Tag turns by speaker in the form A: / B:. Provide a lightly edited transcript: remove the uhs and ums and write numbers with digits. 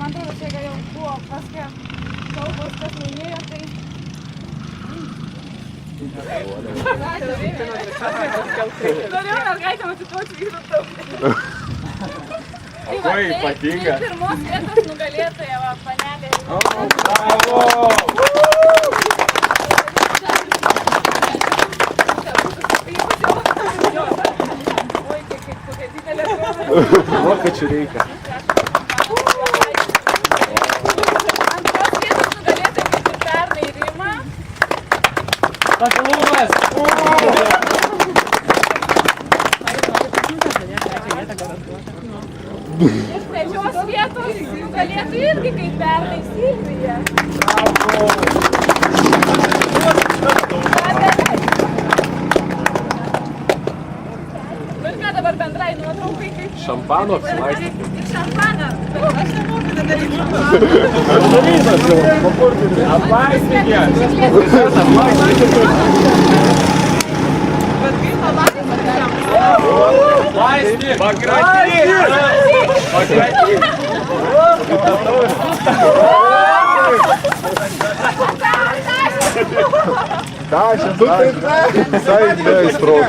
A: man atrodo, čia jau buvo paskui kalbos, kas laimėjo, tai... Norėjau mergaitėm atiduoti vyrų taurę.
B: O kuo ypatinga?
A: Tai pirmos vietos nugalėtoja, va, panelė.
B: Bravo!
A: Oi, kaip kokia didelė duomenė.
B: Vokiečių reikia.
A: Antros vietos nugalėtoja kaip ir pernai Rima.
B: Paklumas!
A: Iš trečios vietos nugalėtų irgi kaip pernai Silvija. Nu ir ką dabar bendrai nuotraukai kaip...
B: Šampano apsilaistyti.
A: Ir šampaną. Aš nemoku tada daryti.
B: Aplaistykė! Aplaistyk! Pakratyk! Pakratyk!
C: Tašė, visai be aistros.